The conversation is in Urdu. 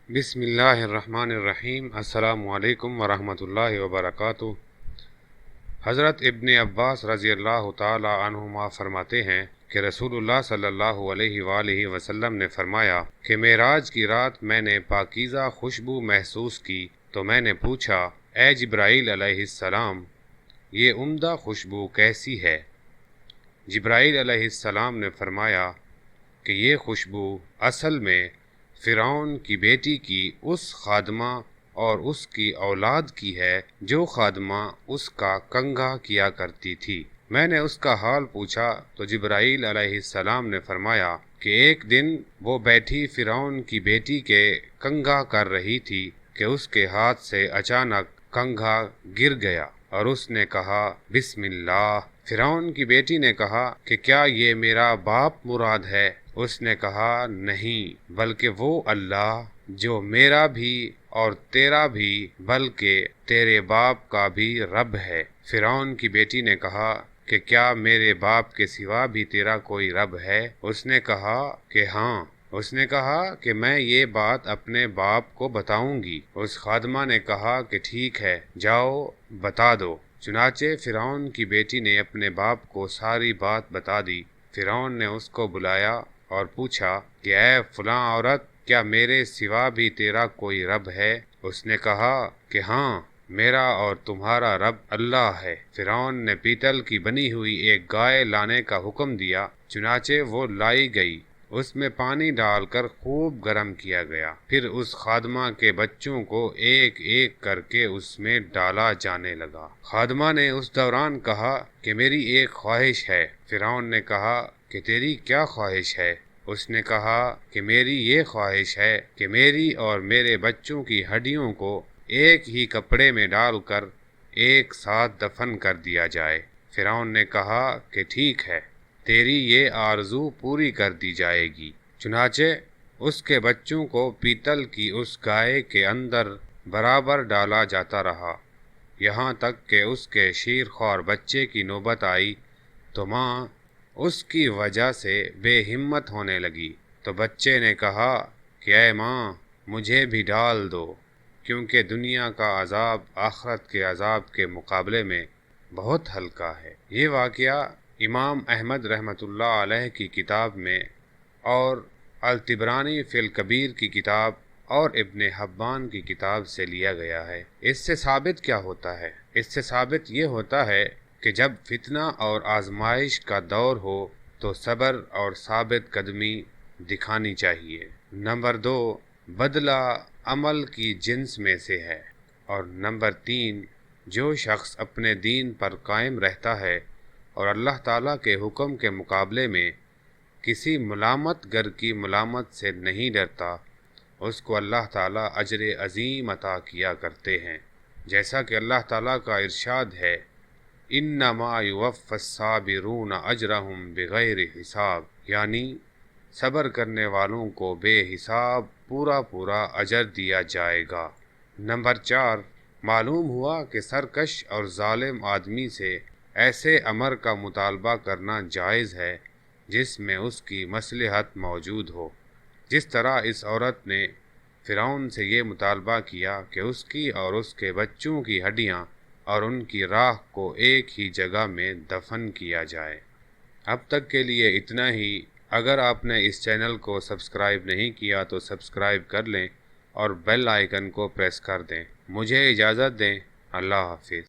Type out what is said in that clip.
بسم اللہ الرحمن الرحیم۔ السلام علیکم ورحمۃ اللہ وبرکاتہ۔ حضرت ابن عباس رضی اللہ تعالی عنہما فرماتے ہیں کہ رسول اللہ صلی اللہ علیہ وآلہ وسلم نے فرمایا کہ معراج کی رات میں نے پاکیزہ خوشبو محسوس کی تو میں نے پوچھا، اے جبرائیل علیہ السلام، یہ عمدہ خوشبو کیسی ہے؟ جبرائیل علیہ السلام نے فرمایا کہ یہ خوشبو اصل میں فرعون کی بیٹی کی اس خادمہ اور اس کی اولاد کی ہے جو خادمہ اس کا کنگھا کیا کرتی تھی۔ میں نے اس کا حال پوچھا تو جبرائیل علیہ السلام نے فرمایا کہ ایک دن وہ بیٹھی فرعون کی بیٹی کے کنگھا کر رہی تھی کہ اس کے ہاتھ سے اچانک کنگھا گر گیا اور اس نے کہا، بسم اللہ۔ فرعون کی بیٹی نے کہا کہ کیا یہ میرا باپ مراد ہے؟ اس نے کہا، نہیں، بلکہ وہ اللہ جو میرا بھی اور تیرا بھی بلکہ تیرے باپ کا بھی رب ہے۔ فرعون کی بیٹی نے کہا کہ کیا میرے باپ کے سوا بھی تیرا کوئی رب ہے؟ اس نے کہا کہ ہاں۔ اس نے کہا کہ میں یہ بات اپنے باپ کو بتاؤں گی۔ اس خادمہ نے کہا کہ ٹھیک ہے، جاؤ بتا دو۔ چنانچہ فرعون کی بیٹی نے اپنے باپ کو ساری بات بتا دی۔ فرعون نے اس کو بلایا اور پوچھا کہ اے فلاں عورت، کیا میرے سوا بھی تیرا کوئی رب ہے؟ اس نے کہا کہ ہاں، میرا اور تمہارا رب اللہ ہے۔ فرعون نے پیتل کی بنی ہوئی ایک گائے لانے کا حکم دیا، چنانچہ وہ لائی گئی۔ اس میں پانی ڈال کر خوب گرم کیا گیا، پھر اس خادمہ کے بچوں کو ایک ایک کر کے اس میں ڈالا جانے لگا۔ خادمہ نے اس دوران کہا کہ میری ایک خواہش ہے۔ فرعون نے کہا کہ تیری کیا خواہش ہے؟ اس نے کہا کہ میری یہ خواہش ہے کہ میری اور میرے بچوں کی ہڈیوں کو ایک ہی کپڑے میں ڈال کر ایک ساتھ دفن کر دیا جائے۔ فرعون نے کہا کہ ٹھیک ہے، تیری یہ آرزو پوری کر دی جائے گی۔ چنانچہ اس کے بچوں کو پیتل کی اس گائے کے اندر برابر ڈالا جاتا رہا، یہاں تک کہ اس کے شیرخوار بچے کی نوبت آئی تو ماں اس کی وجہ سے بے ہمت ہونے لگی، تو بچے نے کہا کہ اے ماں، مجھے بھی ڈال دو، کیونکہ دنیا کا عذاب آخرت کے عذاب کے مقابلے میں بہت ہلکا ہے۔ یہ واقعہ امام احمد رحمۃ اللہ علیہ کی کتاب میں اور الطبرانی فی الکبیر کی کتاب اور ابن حبان کی کتاب سے لیا گیا ہے۔ اس سے ثابت کیا ہوتا ہے؟ اس سے ثابت یہ ہوتا ہے کہ جب فتنہ اور آزمائش کا دور ہو تو صبر اور ثابت قدمی دکھانی چاہیے۔ نمبر 2، بدلہ عمل کی جنس میں سے ہے۔ اور نمبر 3، جو شخص اپنے دین پر قائم رہتا ہے اور اللہ تعالیٰ کے حکم کے مقابلے میں کسی ملامت گر کی ملامت سے نہیں ڈرتا، اس کو اللہ تعالیٰ اجر عظیم عطا کیا کرتے ہیں، جیسا کہ اللہ تعالیٰ کا ارشاد ہے، انما یوفی الصابرون اجرہم بغیر حساب، یعنی صبر کرنے والوں کو بے حساب پورا اجر دیا جائے گا۔ نمبر 4، معلوم ہوا کہ سرکش اور ظالم آدمی سے ایسے امر کا مطالبہ کرنا جائز ہے جس میں اس کی مصلحت موجود ہو، جس طرح اس عورت نے فرعون سے یہ مطالبہ کیا کہ اس کی اور اس کے بچوں کی ہڈیاں اور ان کی راکھ کو ایک ہی جگہ میں دفن کیا جائے۔ اب تک کے لیے اتنا ہی۔ اگر آپ نے اس چینل کو سبسکرائب نہیں کیا تو سبسکرائب کر لیں اور بیل آئیکن کو پریس کر دیں۔ مجھے اجازت دیں۔ اللہ حافظ۔